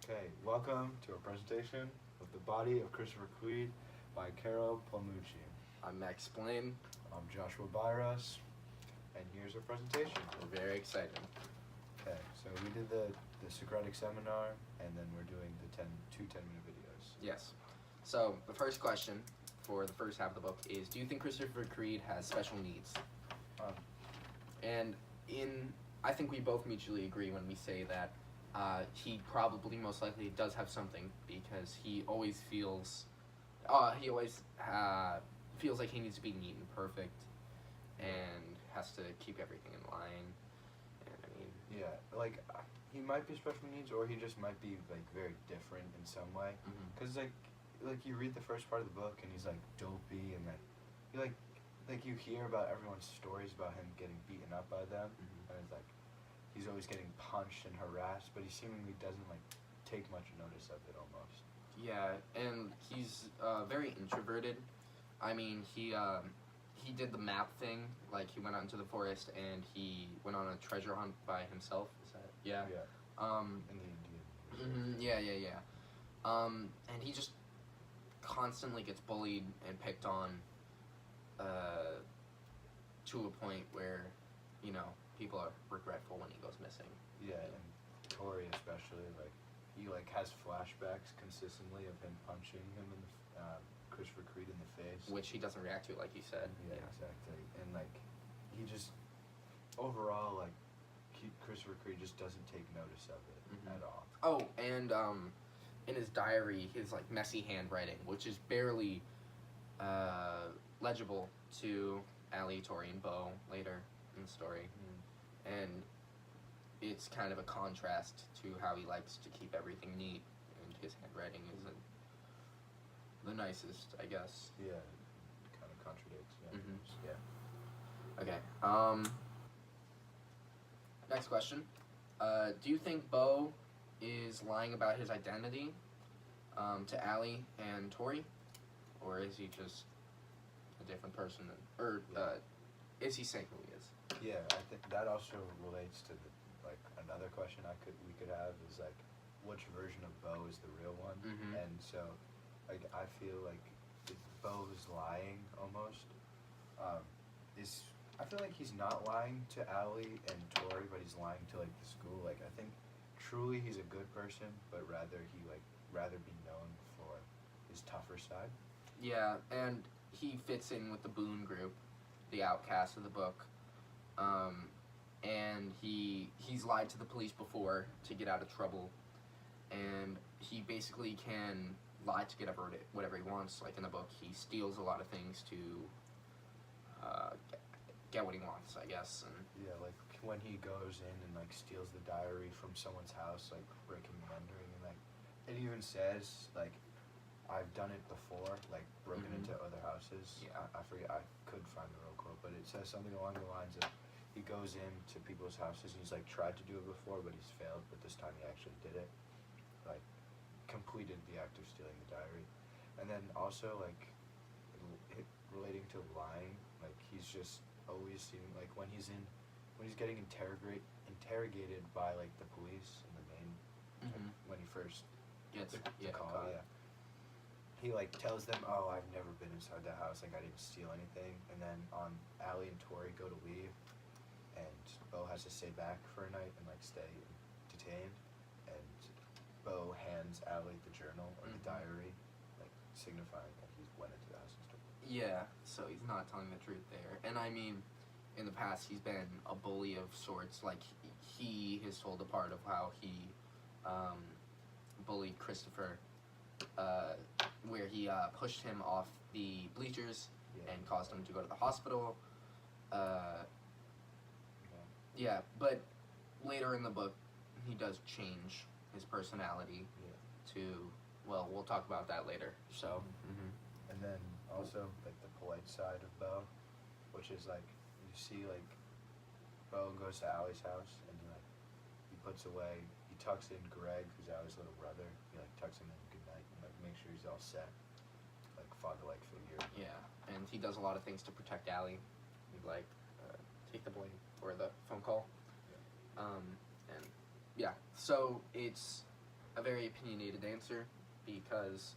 Okay, welcome to our presentation of The Body of Christopher Creed by Carol Palmucci. I'm Max Blaine. I'm Joshua Byros, and here's our presentation. We're very excited. Okay, so we did the Socratic seminar, and then we're doing the two 10-minute videos. Yes. So the first question for the first half of the book is: do you think Christopher Creed has special needs? Um, And I think we both mutually agree when we say that he probably most likely does have something, because he always feels like he needs to be neat and perfect, and has to keep everything in line. And I mean, yeah, like he might be special needs, or he just might be like very different in some way. Cause like you read the first part of the book, and he's like dopey, and like you you hear about everyone's stories about him getting beaten up by them, and it's like he's always getting punched and harassed, but he seemingly doesn't like take much notice of it almost. yeah, and he's very introverted. I mean, he did the map thing. Like, he went out into the forest and he went on a treasure hunt by himself. Is that yeah? Yeah. In the Indian. Yeah. And he just constantly gets bullied and picked on, to a point where, people are regretful when he goes missing. Yeah, and Tori especially, like he like has flashbacks consistently of him punching him in the Christopher Creed in the face. Which he doesn't react to, like you said. Yeah, exactly. And like he just overall like Christopher Creed just doesn't take notice of it at all. Oh, and in his diary, his like messy handwriting, which is barely legible to Allie, Tori, and Bo later in the story, and it's kind of a contrast to how he likes to keep everything neat, and his handwriting isn't the nicest, I guess. Yeah, kind of contradicts. Yeah. Yeah. Okay. Next question. Do you think Bo is lying about his identity to Allie and Tori, or is he just a different person? Is he saying who he is? Yeah, I think that also relates to another question we could have is like, which version of Bo is the real one? And so, like, I feel like if Bo is lying almost. I feel like he's not lying to Allie and Tori, but he's lying to like the school. Like, I think truly he's a good person, but rather be known for his tougher side. Yeah, and he fits in with the Boone group, the outcast of the book. And he's lied to the police before to get out of trouble, and he basically can lie to get whatever he wants. Like in the book, he steals a lot of things to get what he wants, I guess. And yeah, like when he goes in and like steals the diary from someone's house, like breaking and entering, and like it even says like, I've done it before, like broken into other houses. Yeah. I forget, I could find the real quote, but it says something along the lines of he goes into people's houses and he's like tried to do it before, but he's failed, but this time he actually did it. Like completed the act of stealing the diary. And then also like relating to lying, like he's just always seeming like when he's getting interrogated by like the police in the main, like, when he first gets the call, he like tells them, "Oh, I've never been inside the house. Like I didn't steal anything." And then Allie and Tori go to leave, and Bo has to stay back for a night and like stay detained. And Bo hands Allie the journal or the diary, like signifying that he went into the house and stuff. yeah, so he's not telling the truth there. And I mean, in the past, he's been a bully of sorts. Like he has told a part of how he bullied Christopher, where he pushed him off the bleachers and caused him to go to the hospital. Yeah, but later in the book, he does change his personality to, well, we'll talk about that later. So, And then also like the polite side of Bo, which is like you see like Bo goes to Allie's house and he tucks in Greg, who's Allie's little brother. He like tucks him in goodnight and like make sure he's all set, like father-like figure. yeah, and he does a lot of things to protect Allie. He'd like take the blame for the phone call. And yeah, so it's a very opinionated answer because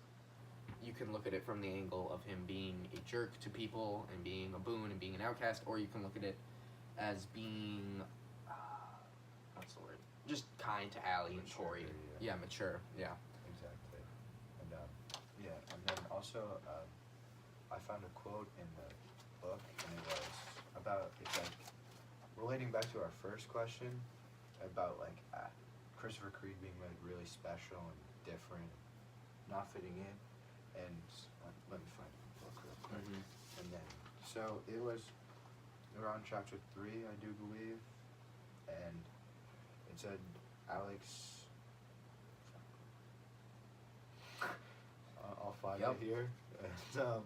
you can look at it from the angle of him being a jerk to people and being a boon and being an outcast, or you can look at it as being what's the word? Just kind to Allie and Mature, Tori. yeah. Yeah, mature. Yeah. Exactly. And and then also I found a quote in the book, and it was about, it's like relating back to our first question about like Christopher Creed being like really special and different, not fitting in, and let me find the book real quick. Mm-hmm. And then so it was around chapter 3, I do believe, and it said Alex. I'll find Yep. it here. And,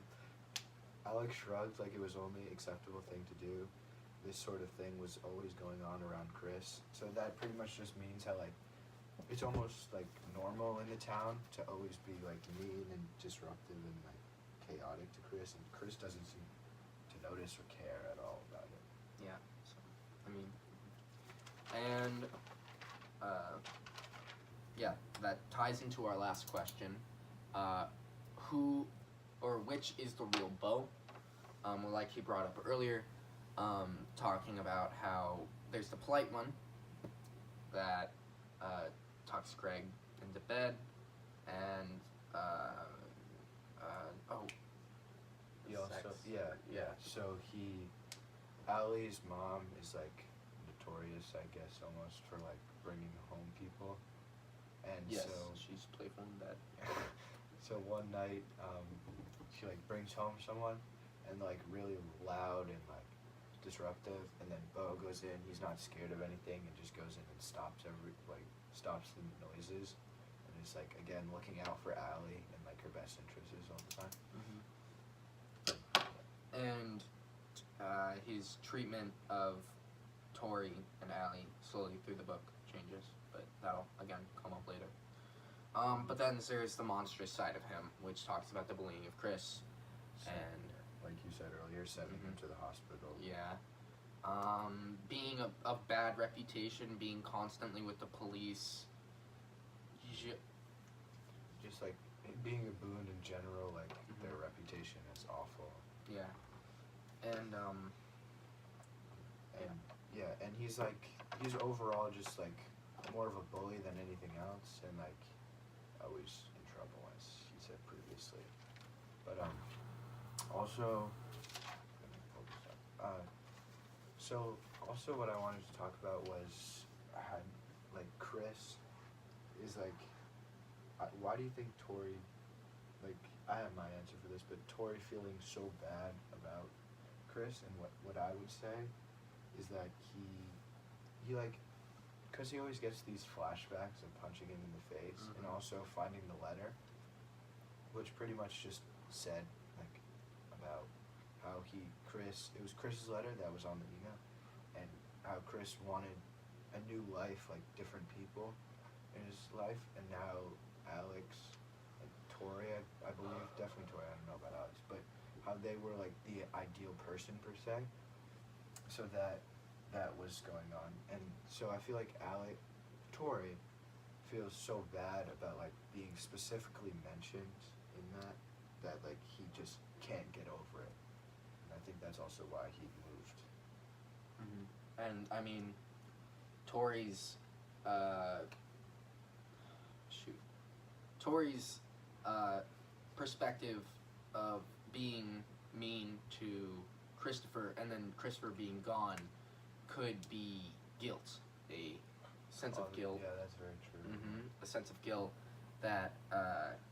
Alex shrugged like it was only acceptable thing to do. This sort of thing was always going on around Chris. So that pretty much just means how like it's almost like normal in the town to always be like mean and disruptive and like chaotic to Chris, and Chris doesn't seem to notice or care at all about it. Yeah. So, I mean, and yeah, that ties into our last question. Who or which is the real Bo? Well, like he brought up earlier, talking about how there's the polite one that talks Greg into bed, and He also, sex. yeah. So Allie's mom is like notorious, I guess, almost for like bringing home people, and Yes, so she's playful in bed. so one night, she like brings home someone, and like really loud and like disruptive, and then Bo goes in. He's not scared of anything and just goes in and stops stops the noises, and is like again looking out for Allie and like her best interests all the time. And his treatment of Tori and Allie slowly through the book changes, but that'll again come up later. But then there's the monstrous side of him, which talks about the bullying of Chris, and Like you said earlier, sending him to the hospital. yeah, being of bad reputation, being constantly with the police. Just like being a boon in general, like their reputation is awful. Yeah, and And he's overall just like more of a bully than anything else, and like always in trouble, as he said previously. But also, so also what I wanted to talk about was like Chris is like, why do you think Tori, like I have my answer for this, but Tori feeling so bad about Chris, and what I would say is that he like, because he always gets these flashbacks of punching him in the face, and also finding the letter, which pretty much just said like about how it was Chris's letter that was on the email, and how Chris wanted a new life, like different people in his life, and now Alex and Tori, I believe, definitely Tori, I don't know about Alex, but how they were like the ideal person per se, so that was going on. And so I feel like Tori feels so bad about like being specifically mentioned in that like he just can't get over it, and I think that's also why he moved. And I mean, Tori's perspective of being mean to Christopher and then Christopher being gone could be guilt, a sense of guilt. Yeah, that's very true. A sense of guilt that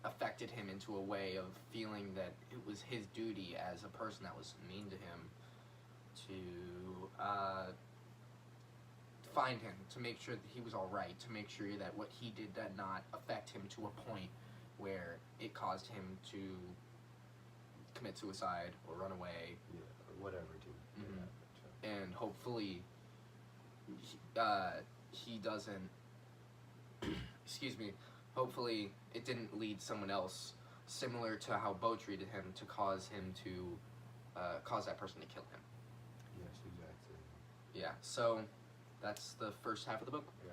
affected him into a way of feeling that it was his duty as a person that was mean to him to find him, to make sure that he was all right, to make sure that what he did did not affect him to a point where it caused him to commit suicide or run away. Yeah, or whatever, dude. And hopefully he doesn't excuse me, hopefully it didn't lead someone else similar to how Bo treated him to cause him to cause that person to kill him. Yes, exactly. Yeah, so that's the first half of the book. Yeah.